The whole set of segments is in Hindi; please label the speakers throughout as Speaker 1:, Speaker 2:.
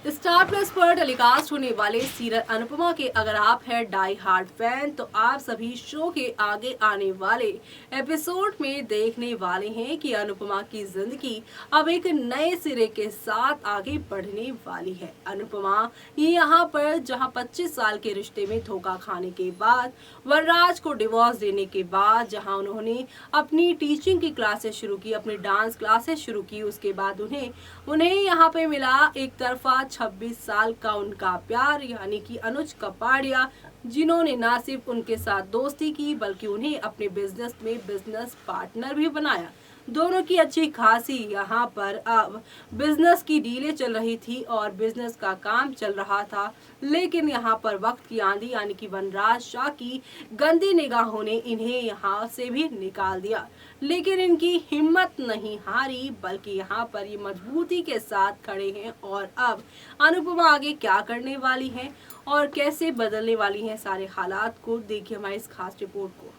Speaker 1: स्टार प्लस पर टेलीकास्ट होने वाले सीरियल अनुपमा के अगर आप हैं डाई हार्ड फैन तो आप सभी शो के आगे आने वाले एपिसोड में देखने वाले हैं कि अनुपमा की जिंदगी अब एक नए सिरे के साथ आगे बढ़ने वाली है। अनुपमा ये यहाँ पर जहाँ 25 साल के रिश्ते में धोखा खाने के बाद, वनराज को डिवोर्स देने के बाद, जहाँ उन्होंने अपनी टीचिंग की क्लासेस शुरू की, अपनी डांस क्लासेस शुरू की, उसके बाद उन्हें यहाँ पे मिला एक तरफा 26 साल का उनका प्यार यानी कि अनुज कपाड़िया, जिन्होंने ना सिर्फ उनके साथ दोस्ती की बल्कि उन्हें अपने बिजनेस में बिजनेस पार्टनर भी बनाया। दोनों की अच्छी खासी यहाँ पर अब बिजनेस की डीलें चल रही थी और बिजनेस का काम चल रहा था, लेकिन यहाँ पर वक्त की आंधी यानी कि वनराज शाह की गंदी निगाहों ने इन्हें यहाँ से भी निकाल दिया। लेकिन इनकी हिम्मत नहीं हारी बल्कि यहाँ पर ये मजबूती के साथ खड़े हैं। और अब अनुपमा आगे क्या करने वाली हैं और कैसे बदलने वाली हैं सारे हालात को, देखिए हमारी इस खास रिपोर्ट को।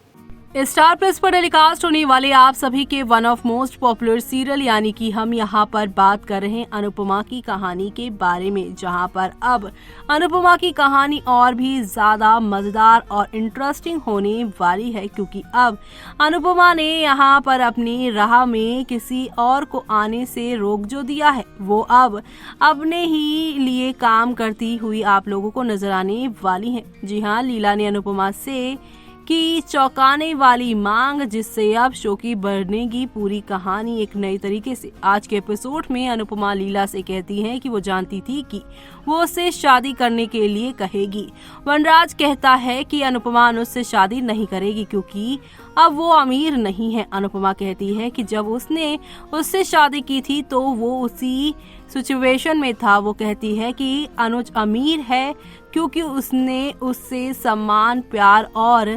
Speaker 1: स्टार प्लस पर टेलीकास्ट होने वाले आप सभी के one of most popular serial यानी कि हम यहाँ पर बात कर रहे हैं अनुपमा की कहानी के बारे में, जहाँ पर अब अनुपमा की कहानी और भी ज्यादा मजेदार और इंटरेस्टिंग होने वाली है, क्योंकि अब अनुपमा ने यहाँ पर अपनी राह में किसी और को आने से रोक जो दिया है, वो अब अपने ही लिए काम करती हुई आप लोगों को नजर आने वाली है। जी हाँ, लीला ने अनुपमा से की चौंकाने वाली मांग, जिससे अब शो की बढ़नेगी पूरी कहानी एक नई तरीके से। आज के एपिसोड में अनुपमा लीला से कहती हैं कि वो जानती थी कि वो उससे शादी करने के लिए कहेगी। वनराज कहता है कि अनुपमा अनुज से शादी नहीं करेगी क्योंकि अब वो अमीर नहीं है। अनुपमा कहती है कि जब उसने उससे शादी की थी तो वो उसी सिचुएशन में था। वो कहती है कि अनुज अमीर है क्योंकि उसने उससे सम्मान, प्यार और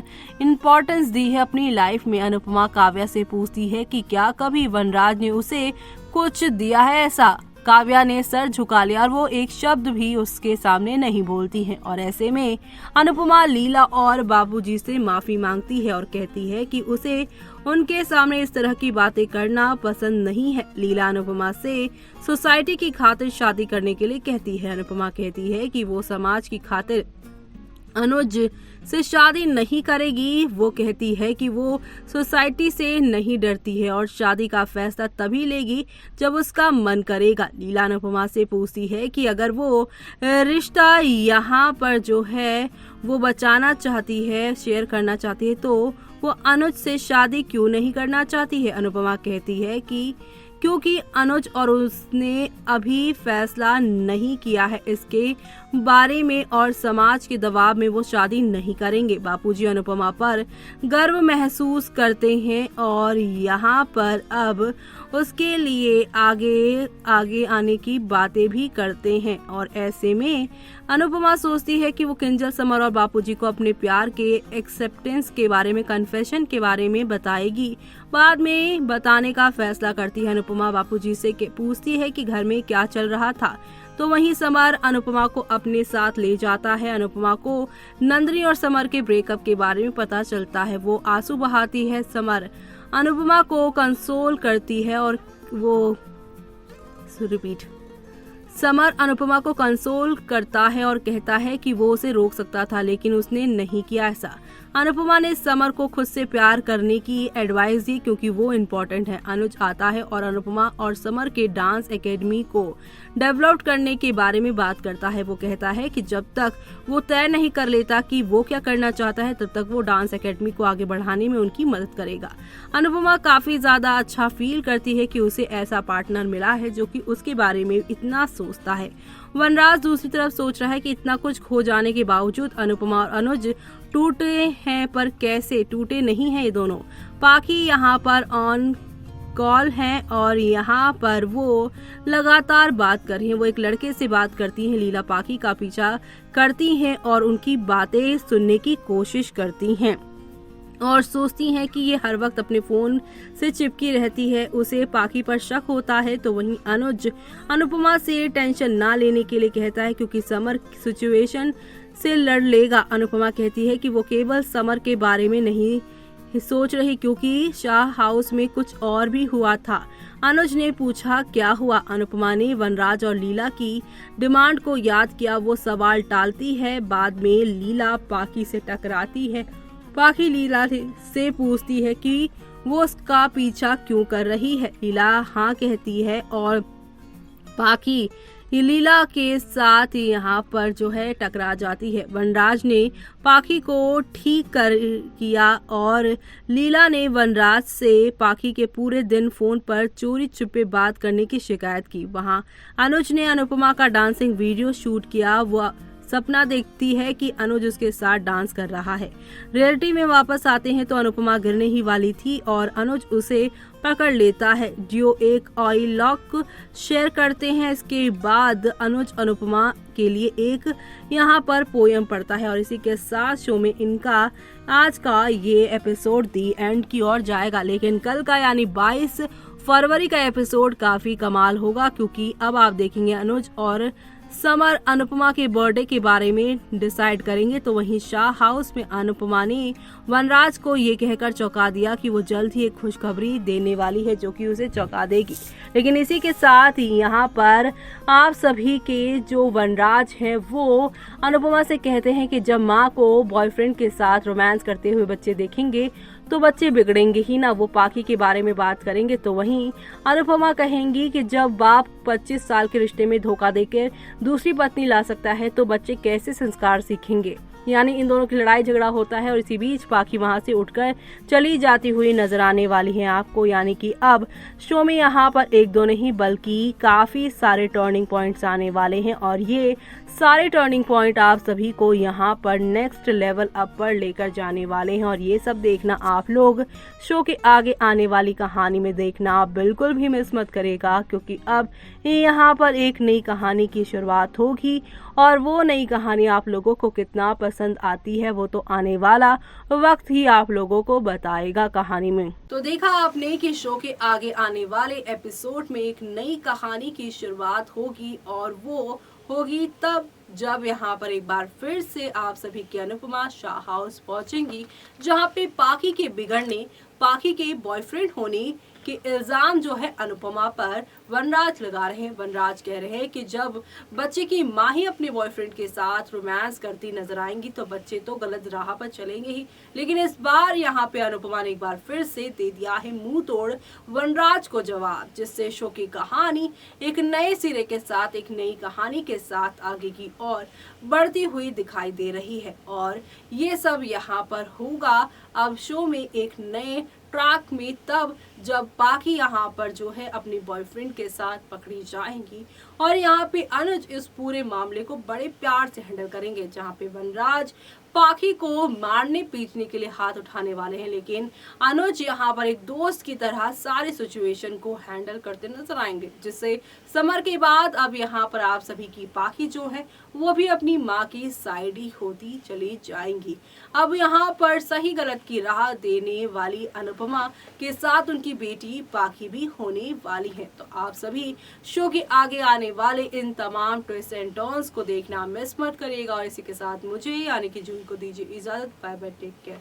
Speaker 1: इम्पोर्टेंस दी है अपनी लाइफ में। अनुपमा काव्या से पूछती है कि क्या कभी वनराज ने उसे कुछ दिया है ऐसा। काव्या ने सर झुका लिया और वो एक शब्द भी उसके सामने नहीं बोलती है। और ऐसे में अनुपमा लीला और बाबूजी से माफी मांगती है और कहती है कि उसे उनके सामने इस तरह की बातें करना पसंद नहीं है। लीला अनुपमा से सोसाइटी की खातिर शादी करने के लिए कहती है। अनुपमा कहती है कि वो समाज की खातिर अनुज से शादी नहीं करेगी। वो कहती है कि वो सोसाइटी से नहीं डरती है और शादी का फैसला तभी लेगी जब उसका मन करेगा। लीला अनुपमा से पूछती है कि अगर वो रिश्ता यहाँ पर जो है वो बचाना चाहती है, शेयर करना चाहती है, तो वो अनुज से शादी क्यों नहीं करना चाहती है। अनुपमा कहती है कि क्योंकि अनुज और उसने अभी फैसला नहीं किया है इसके बारे में और समाज के दबाव में वो शादी नहीं करेंगे। बापूजी अनुपमा पर गर्व महसूस करते हैं और यहाँ पर अब उसके लिए आगे आगे आने की बातें भी करते हैं। और ऐसे में अनुपमा सोचती है कि वो किंजल, समर और बापूजी को अपने प्यार के एक्सेप्टेंस के बारे में, कन्फेशन के बारे में बताएगी। बाद में बताने का फैसला करती है। अनुपमा बापूजी से पूछती है कि घर में क्या चल रहा था, तो वहीं समर अनुपमा को अपने साथ ले जाता है। अनुपमा को नंदिनी और समर के ब्रेकअप के बारे में पता चलता है। वो आंसू बहाती है। समर अनुपमा को कंसोल करती है और समर अनुपमा को कंसोल करता है और कहता है कि वो उसे रोक सकता था लेकिन उसने नहीं किया ऐसा। अनुपमा ने समर को खुद से प्यार करने की एडवाइस दी क्योंकि वो इम्पोर्टेंट है। अनुज आता है और अनुपमा और समर के डांस एकेडमी को डेवलप करने के बारे में बात करता है। वो कहता है कि जब तक वो तय नहीं कर लेता कि वो क्या करना चाहता है तब तक वो डांस एकेडमी को आगे बढ़ाने में उनकी मदद करेगा। अनुपमा काफी ज्यादा अच्छा फील करती है कि उसे ऐसा पार्टनर मिला है जो कि उसके बारे में इतना सोचता है। वनराज दूसरी तरफ सोच रहा है कि इतना कुछ खो जाने के बावजूद अनुपमा और अनुज टूटे हैं, पर कैसे टूटे नहीं हैं ये दोनों। पाखी यहाँ पर ऑन कॉल हैं और यहाँ पर वो लगातार बात कर रही हैं। वो एक लड़के से बात करती हैं। लीला पाखी का पीछा करती हैं और उनकी बातें सुनने की कोशिश करती हैं और सोचती हैं कि ये हर वक्त अपने फोन से चिपकी रहती है। उसे पाखी पर शक होता है। तो वहीं अनुज अनुपमा से टेंशन ना लेने के लिए कहता है क्योंकि समर सिचुएशन से लड़ लेगा। अनुपमा कहती है कि वो केवल समर के बारे में नहीं सोच रही क्योंकि शाह हाउस में कुछ और भी हुआ था। अनुज ने पूछा क्या हुआ। अनुपमा ने वनराज और लीला की डिमांड को याद किया। वो सवाल टालती है। बाद में लीला पाखी से टकराती है। पाखी लीला से पूछती है कि वो उसका पीछा क्यों कर रही है। लीला हाँ कहती है और पाखी लीला के साथ यहाँ पर जो है टकरा जाती है। वनराज ने पाखी को ठीक कर किया और लीला ने वनराज से पाखी के पूरे दिन फोन पर चोरी छुपे बात करने की शिकायत की। वहाँ अनुज ने अनुपमा का डांसिंग वीडियो शूट किया। वह सपना देखती है कि अनुज उसके साथ डांस कर रहा है। रियलिटी में वापस आते हैं तो अनुपमा गिरने ही वाली थी और अनुज उसे पकड़ लेता है। जियो एक ऑयल लॉक शेयर करते हैं। इसके बाद अनुज अनुपमा के लिए एक यहाँ पर पोयम पढ़ता है और इसी के साथ शो में इनका आज का ये एपिसोड दी एंड की ओर जाएगा। लेकिन कल का यानी 22 फरवरी का एपिसोड काफी कमाल होगा, क्योंकि अब आप देखेंगे अनुज और समर अनुपमा के बर्थडे के बारे में डिसाइड करेंगे। तो वहीं शाह हाउस में अनुपमा ने वनराज को ये कहकर चौंका दिया कि वो जल्द ही एक खुशखबरी देने वाली है जो कि उसे चौंका देगी। लेकिन इसी के साथ ही यहाँ पर आप सभी के जो वनराज हैं वो अनुपमा से कहते हैं कि जब माँ को बॉयफ्रेंड के साथ रोमांस करते हुए बच्चे देखेंगे तो बच्चे बिगड़ेंगे ही ना। वो पाखी के बारे में बात करेंगे। तो वहीं अनुपमा कहेंगी कि जब बाप 25 साल के रिश्ते में धोखा देकर दूसरी पत्नी ला सकता है तो बच्चे कैसे संस्कार सीखेंगे। यानी इन दोनों की लड़ाई झगड़ा होता है और इसी बीच पाखी वहां से उठकर चली जाती हुई नजर आने वाली है आपको। यानी कि अब शो में यहाँ पर एक दो नहीं बल्कि काफी सारे टर्निंग पॉइंट्स आने वाले हैं और ये सारे टर्निंग पॉइंट आप सभी को यहाँ पर नेक्स्ट लेवल अप पर लेकर जाने वाले हैं। और ये सब देखना आप लोग शो के आगे आने वाली कहानी में देखना आप बिल्कुल भी मिस मत करेगा, क्योंकि अब यहाँ पर एक नई कहानी की शुरुआत होगी और वो नई कहानी आप लोगों को कितना पसंद आती है वो तो आने वाला वक्त ही आप लोगों को बताएगा कहानी में। तो देखा आपने कि शो के आगे आने वाले एपिसोड में एक नई कहानी की शुरुआत होगी और वो होगी तब जब यहाँ पर एक बार फिर से आप सभी की अनुपमा शाह हाउस पहुंचेंगी, जहाँ पे पाखी के बिगड़ने, पाखी के बॉयफ्रेंड होने के इल्जाम जो है अनुपमा पर वनराज लगा रहे हैं। वनराज कह रहे हैं कि जब बच्चे की माँ ही अपने बॉयफ्रेंड के साथ रोमांस करती नजर आएंगी तो बच्चे तो गलत राह पर चलेंगे ही। लेकिन इस बार यहाँ पे अनुपमा ने एक बार फिर से दे दिया है मुंह तोड़ वनराज को जवाब, जिससे शो की कहानी एक नए सिरे के साथ, एक नई कहानी के साथ आगे की ओर बढ़ती हुई दिखाई दे रही है। और ये सब यहाँ पर होगा अब शो में एक नए ट्रैक में तब जब पाखी यहाँ पर जो है अपने बॉयफ्रेंड के साथ पकड़ी जाएंगी और यहाँ पे अनुज इस पूरे मामले को बड़े प्यार से हैंडल करेंगे, जहाँ पे वनराज पाखी को मारने पीटने के लिए हाथ उठाने वाले हैं। लेकिन अनुज यहाँ पर एक दोस्त की तरह सारी सिचुएशन को हैंडल करते नजर आएंगे, जिससे समर के बाद अब यहाँ पर आप सभी की पाखी जो है वो भी अपनी माँ की साइड ही होती चली जाएंगी। अब यहाँ पर सही गलत की राह देने वाली अनुपमा के साथ उनकी बेटी पाखी भी होने वाली है। तो आप सभी शो के आगे आने वाले इन तमाम ट्विस्ट एंड टर्न्स को देखना मिस मत करिएगा। और इसी के साथ मुझे यानी कि जूही को दीजिए इजाजत। Bye bye, take care.